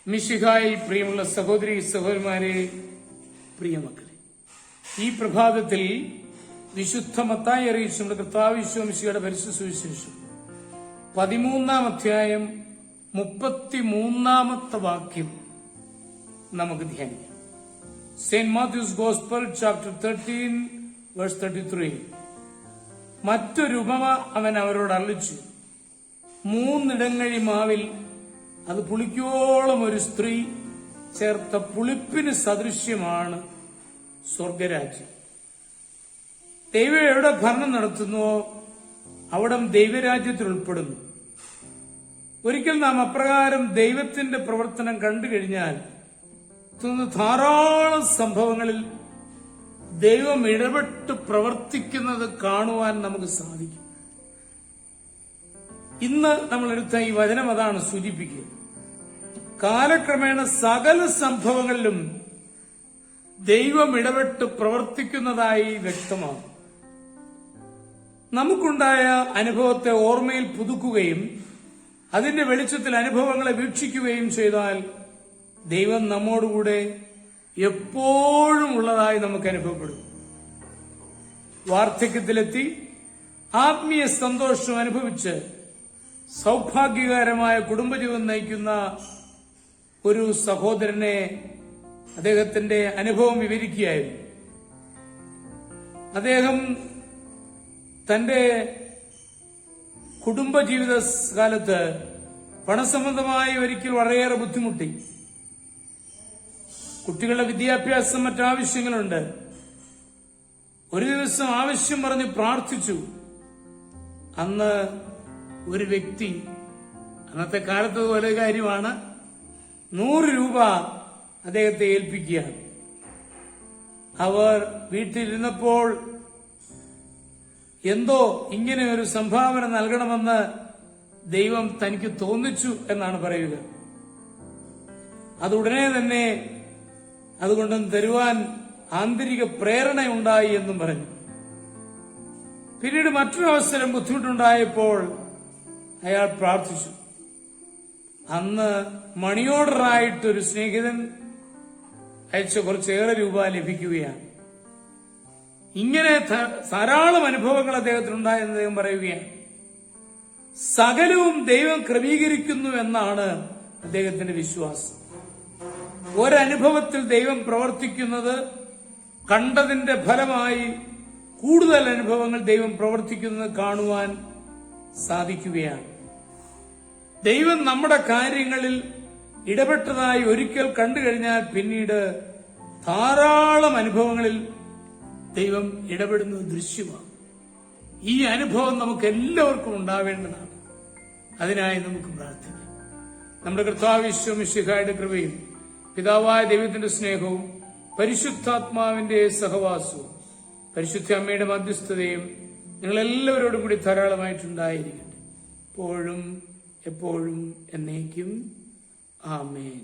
മിശിഹായിൽ പ്രിയമുള്ള സഹോദരി സഹോദരന്മാരെ, പ്രിയമക്കളെ, ഈ പ്രഭാതത്തിൽ വിശുദ്ധ മത്തായി അറിയിച്ച നമ്മുടെ കർത്താവ് ഈശോ മിശിഹായുടെ പരിശുദ്ധ സുവിശേഷം 13-ാം അധ്യായം 33-ാമത്തെ വാക്യം നമുക്ക് ധ്യാനിക്കാം. Saint Matthew's gospel chapter 13 verse 33. മറ്റൊരു ഉപമ അവൻ അവരോട് അരുളിച്ചു. 3 ഇടങ്ങഴി മാവിൽ അത് പുളിക്കോളം ഒരു സ്ത്രീ ചേർത്ത പുളിപ്പിന് സദൃശ്യമാണ് സ്വർഗരാജ്യം. ദൈവം എവിടെ ഭരണം നടത്തുന്നുവോ അവിടം ദൈവരാജ്യത്തിൽ ഉൾപ്പെടുന്നു. ഒരിക്കൽ നാം അപ്രകാരം ദൈവത്തിന്റെ പ്രവർത്തനം കണ്ടു കഴിഞ്ഞാൽ ധാരാളം സംഭവങ്ങളിൽ ദൈവം ഇടപെട്ട് പ്രവർത്തിക്കുന്നത് കാണുവാൻ നമുക്ക് സാധിക്കും. ഇന്ന് നമ്മൾ എടുത്ത ഈ വചനം അതാണ് സൂചിപ്പിക്കുക. കാലക്രമേണ സകല സംഭവങ്ങളിലും ദൈവം ഇടപെട്ട് പ്രവർത്തിക്കുന്നതായി വ്യക്തമാണ്. നമുക്കുണ്ടായ അനുഭവത്തെ ഓർമ്മയിൽ പുതുക്കുകയും അതിന്റെ വെളിച്ചത്തിൽ അനുഭവങ്ങളെ വീക്ഷിക്കുകയും ചെയ്താൽ ദൈവം നമ്മോടുകൂടെ എപ്പോഴും ഉള്ളതായി നമുക്ക് അനുഭവപ്പെടും. വാർദ്ധക്യത്തിലെത്തി ആത്മീയ സന്തോഷം അനുഭവിച്ച് സൗഭാഗ്യകരമായ കുടുംബജീവൻ നയിക്കുന്ന ഒരു സഹോദരനെ അദ്ദേഹത്തിന്റെ അനുഭവം വിവരിക്കുകയായിരുന്നു. അദ്ദേഹം തന്റെ കുടുംബജീവിത കാലത്ത് പണസംബന്ധമായി ഒരിക്കൽ വളരെയേറെ ബുദ്ധിമുട്ടി. കുട്ടികളുടെ വിദ്യാഭ്യാസം, മറ്റാവശ്യങ്ങളുണ്ട്. ഒരു ദിവസം ആവശ്യം പറഞ്ഞ് പ്രാർത്ഥിച്ചു. അന്ന് ഒരു വ്യക്തി, അന്നത്തെ കാലത്ത് പോലെ കാര്യമാണ്, 100 രൂപ അദ്ദേഹത്തെ ഏൽപ്പിക്കുകയാണ്. അവർ വീട്ടിലിരുന്നപ്പോൾ എന്തോ ഇങ്ങനെ ഒരു സംഭാവന നൽകണമെന്ന് ദൈവം തനിക്ക് തോന്നിച്ചു എന്നാണ് പറയുക. അത് ഉടനെ തന്നെ അതുകൊണ്ടൊന്ന് തരുവാൻ ആന്തരിക പ്രേരണയുണ്ടായി എന്നും പറഞ്ഞു. പിന്നീട് മറ്റൊരു അവസരം ബുദ്ധിമുട്ടുണ്ടായപ്പോൾ അയാൾ പ്രാർത്ഥിച്ചു. അന്ന് മണി ഓർഡറായിട്ടൊരു സ്നേഹിതൻ അയച്ച കുറച്ചേറെ രൂപ ലഭിക്കുകയാണ്. ഇങ്ങനെ ധാരാളം അനുഭവങ്ങൾ അദ്ദേഹത്തിനുണ്ടായെന്ന് അദ്ദേഹം പറയുകയാണ്. സകലവും ദൈവം ക്രമീകരിക്കുന്നു എന്നാണ് അദ്ദേഹത്തിന്റെ വിശ്വാസം. ഒരനുഭവത്തിൽ ദൈവം പ്രവർത്തിക്കുന്നത് കണ്ടതിന്റെ ഫലമായി കൂടുതൽ അനുഭവങ്ങൾ ദൈവം പ്രവർത്തിക്കുന്നത് കാണുവാൻ സാധിക്കുകയാണ്. ദൈവം നമ്മുടെ കാര്യങ്ങളിൽ ഇടപെട്ടതായി ഒരിക്കൽ കണ്ടു കഴിഞ്ഞാൽ പിന്നീട് ധാരാളം അനുഭവങ്ങളിൽ ദൈവം ഇടപെടുന്നത് ദൃശ്യമാണ്. ഈ അനുഭവം നമുക്ക് എല്ലാവർക്കും ഉണ്ടാവേണ്ടതാണ്. അതിനായി നമുക്ക് പ്രാർത്ഥിക്കാം. നമ്മുടെ കർത്താവ് ഈശോ മിശിഹായുടെ കൃപയും പിതാവായ ദൈവത്തിന്റെ സ്നേഹവും പരിശുദ്ധാത്മാവിന്റെ സഹവാസവും പരിശുദ്ധ അമ്മയുടെ മധ്യസ്ഥതയും നിങ്ങളെല്ലാവരോടും കൂടി ധാരാളമായിട്ടുണ്ടായിരിക്കട്ടെ, എപ്പോഴും എപ്പോഴും എന്നേക്കും. ആമേൻ.